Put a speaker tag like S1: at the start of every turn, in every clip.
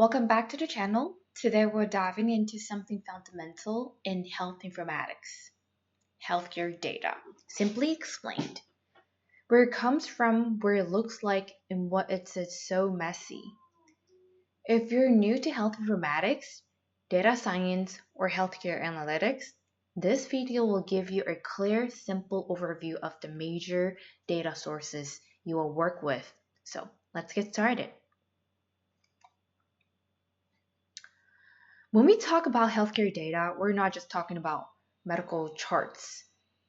S1: Welcome back to the channel. Today we're diving into something fundamental in health informatics, healthcare data. Simply explained, where it comes from, where it looks like, and what it's so messy. If you're new to health informatics, data science, or healthcare analytics, this video will give you a clear, simple overview of the major data sources you will work with. So let's get started. When we talk about healthcare data, we're not just talking about medical charts.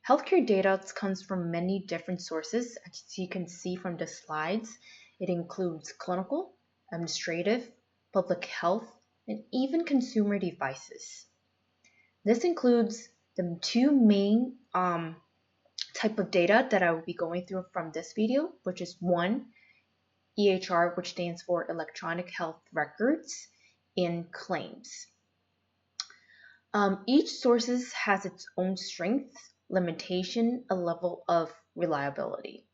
S1: Healthcare data comes from many different sources, as you can see from the slides. It includes clinical, administrative, public health, and even consumer devices. This includes the two main type of data that I will be going through from this video, which is one, EHR, which stands for Electronic Health Records, and claims. Each source has its own strength, limitation, and level of reliability.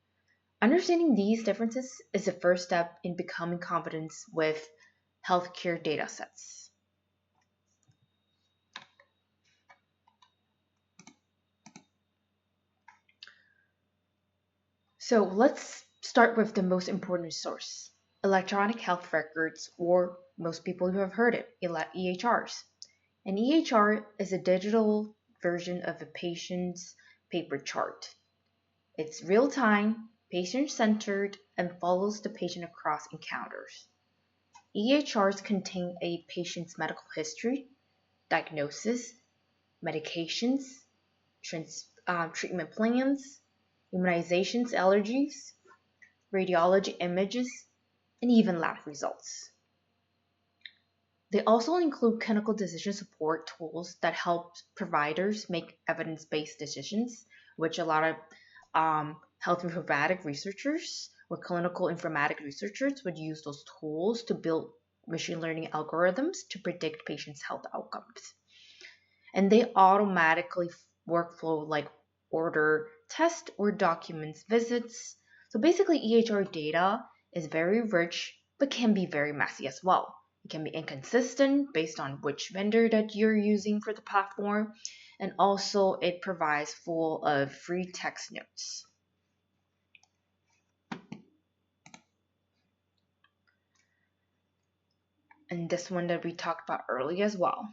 S1: Understanding these differences is the first step in becoming confident with healthcare datasets. So let's start with the most important source, electronic health records, or most people who have heard it, EHRs. An EHR is a digital version of a patient's paper chart. It's real-time, patient-centered, and follows the patient across encounters. EHRs contain a patient's medical history, diagnosis, medications, treatment plans, immunizations, allergies, radiology images, and even lab results. They also include clinical decision support tools that help providers make evidence-based decisions, which a lot of health informatic researchers or clinical informatic researchers would use those tools to build machine learning algorithms to predict patients' health outcomes. And they automatically workflow like order test or documents visits. So basically EHR data is very rich but can be very messy as well. It can be inconsistent based on which vendor that you're using for the platform, and also it provides full of free text notes. And this one that we talked about earlier as well.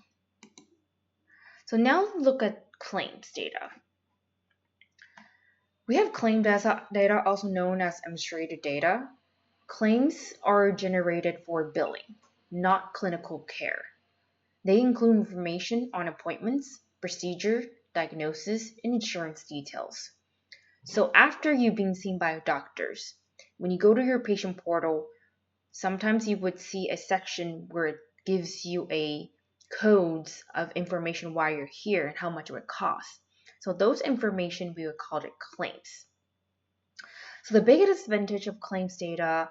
S1: So now look at claims data. We have claim data, also known as administrative data. Claims are generated for billing, not clinical care. They include information on appointments, procedure, diagnosis, and insurance details. So after you've been seen by doctors, when you go to your patient portal, sometimes you would see a section where it gives you a codes of information why you're here and how much it would cost. So those information, we would call it claims. So the biggest advantage of claims data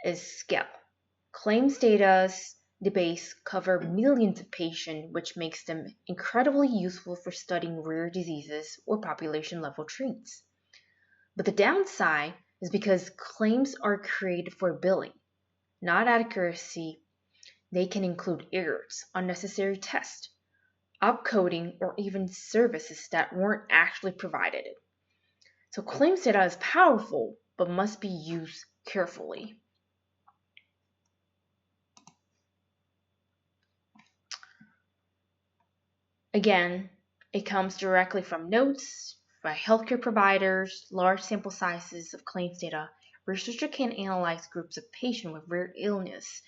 S1: is scale. Claims data's database cover millions of patients, which makes them incredibly useful for studying rare diseases or population-level traits. But the downside is because claims are created for billing, not accuracy. They can include errors, unnecessary tests, upcoding, or even services that weren't actually provided. So claims data is powerful, but must be used carefully. Again, it comes directly from notes by healthcare providers, large sample sizes of claims data. Researchers can analyze groups of patients with rare illness,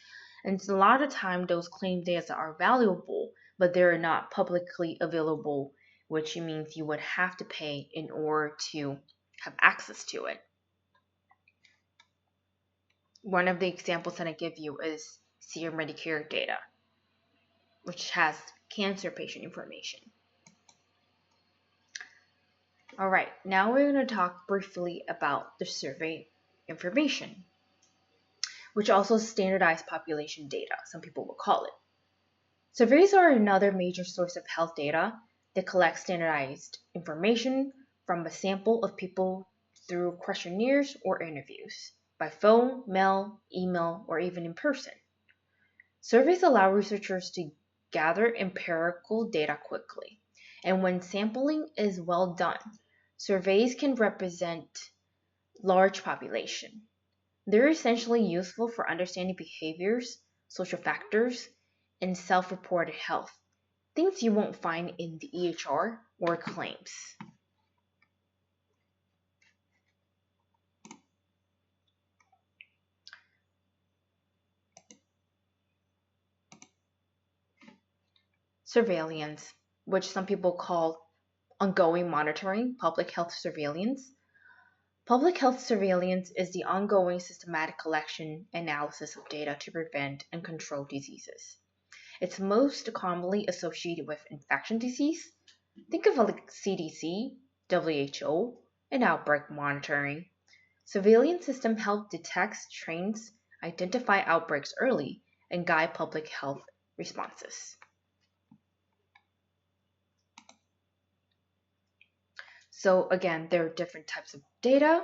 S1: and a lot of time those claim data are valuable, but they're not publicly available, which means you would have to pay in order to have access to it. One of the examples that I give you is your Medicare data, which has cancer patient information. All right, now we're going to talk briefly about the survey information, which also standardized population data, some people will call it. Surveys are another major source of health data that collects standardized information from a sample of people through questionnaires or interviews, by phone, mail, email, or even in person. Surveys allow researchers to gather empirical data quickly, and when sampling is well done, surveys can represent large population. They're essentially useful for understanding behaviors, social factors, and self-reported health, things you won't find in the EHR or claims. Surveillance, which some people call ongoing monitoring, public health surveillance. Public health surveillance is the ongoing systematic collection and analysis of data to prevent and control diseases. It's most commonly associated with infection disease. Think of like CDC, WHO, and outbreak monitoring. Surveillance systems help detect trends, identify outbreaks early, and guide public health responses. So again, there are different types of data.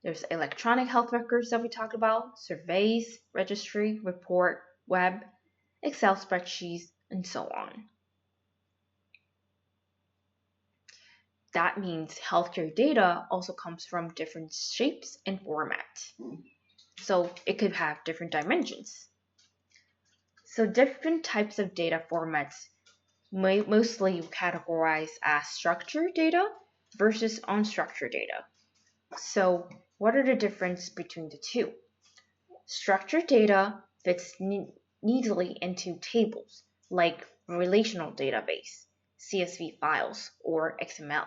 S1: There's electronic health records that we talked about, surveys, registry, report, web, Excel spreadsheets, and so on. That means healthcare data also comes from different shapes and formats. So it could have different dimensions. So different types of data formats mostly categorized as structured data versus unstructured data. So what are the differences between the two? Structured data fits neatly into tables like relational database, CSV files, or XML.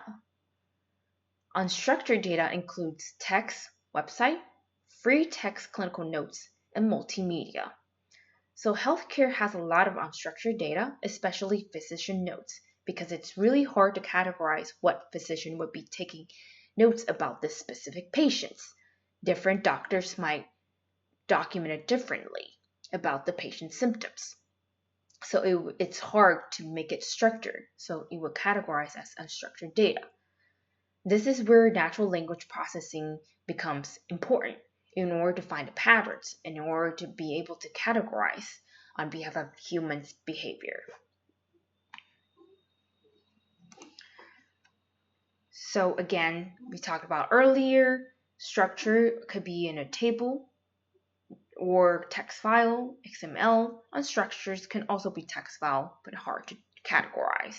S1: Unstructured data includes text, website, free text clinical notes, and multimedia. So healthcare has a lot of unstructured data, especially physician notes, because it's really hard to categorize what physician would be taking notes about this specific patients. Different doctors might document it differently about the patient's symptoms. So it's hard to make it structured, so it will categorize as unstructured data. This is where natural language processing becomes important in order to find the patterns, in order to be able to categorize on behalf of humans' behavior. So again, we talked about earlier, structure could be in a table or text file, XML. Unstructured can also be text file, but hard to categorize.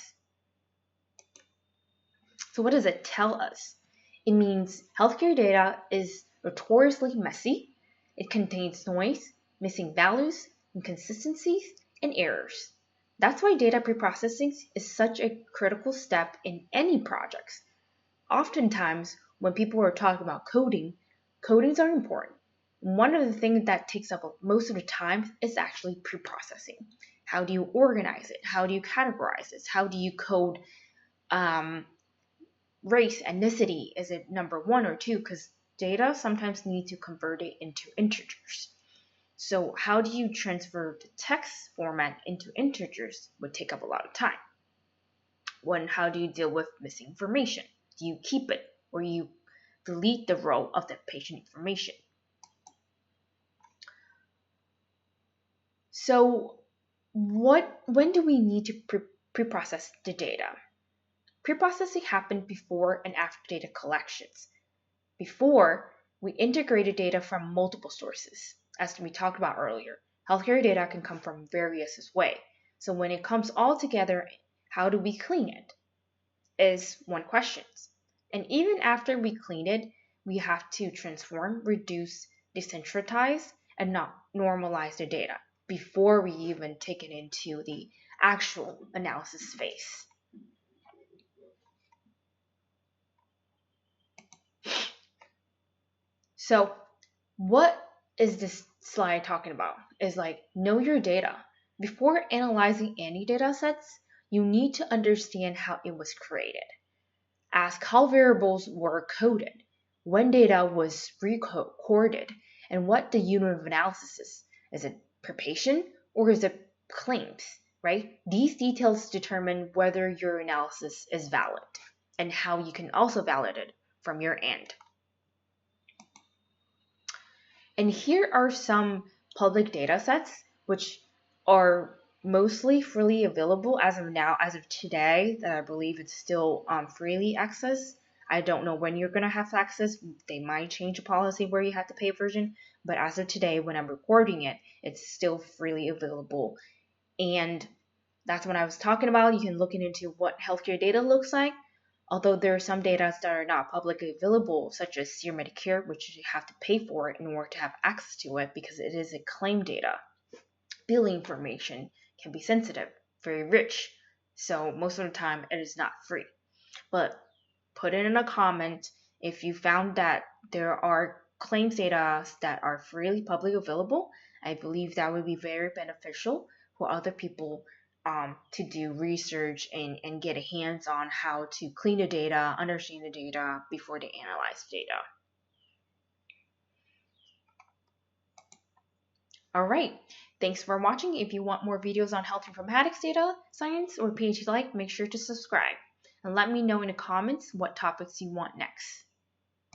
S1: So what does it tell us? It means healthcare data is notoriously messy. It contains noise, missing values, inconsistencies, and errors. That's why data preprocessing is such a critical step in any projects. Oftentimes, when people are talking about coding, codings are important. One of the things that takes up most of the time is actually preprocessing. How do you organize it? How do you categorize it? How do you code race, ethnicity? Is it number 1 or 2? Because data sometimes need to convert it into integers. So how do you transfer the text format into integers would take up a lot of time. How do you deal with missing information? Do you keep it or you delete the row of the patient information? So when do we need to preprocess the data? Preprocessing happened before and after data collections. Before, we integrated data from multiple sources. As we talked about earlier, healthcare data can come from various ways. So when it comes all together, how do we clean it? Is one question. And even after we clean it, we have to transform, reduce, desensitize, and not normalize the data before we even take it into the actual analysis phase. So what is this slide talking about? Is like know your data. Before analyzing any data sets, you need to understand how it was created. Ask how variables were coded, when data was recorded, and what the unit of analysis is. Is it per patient or is it claims, right? These details determine whether your analysis is valid and how you can also validate it from your end. And here are some public data sets which are mostly freely available as of now, as of today, that I believe it's still freely accessed. I don't know when you're going to have access. They might change a policy where you have to pay a version, but as of today, when I'm recording it, it's still freely available. And that's what I was talking about. You can look into what healthcare data looks like. Although there are some data that are not publicly available, such as your Medicare, which you have to pay for it in order to have access to it because it is a claim data. Billing information can be sensitive, very rich, so most of the time it is not free. But put it in a comment if you found that there are claims data that are freely publicly available. I believe that would be very beneficial for other people to do research and get a hands on how to clean the data, understand the data before they analyze the data. All right. Thanks for watching. If you want more videos on health informatics data science or PhD like, make sure to subscribe. And let me know in the comments what topics you want next.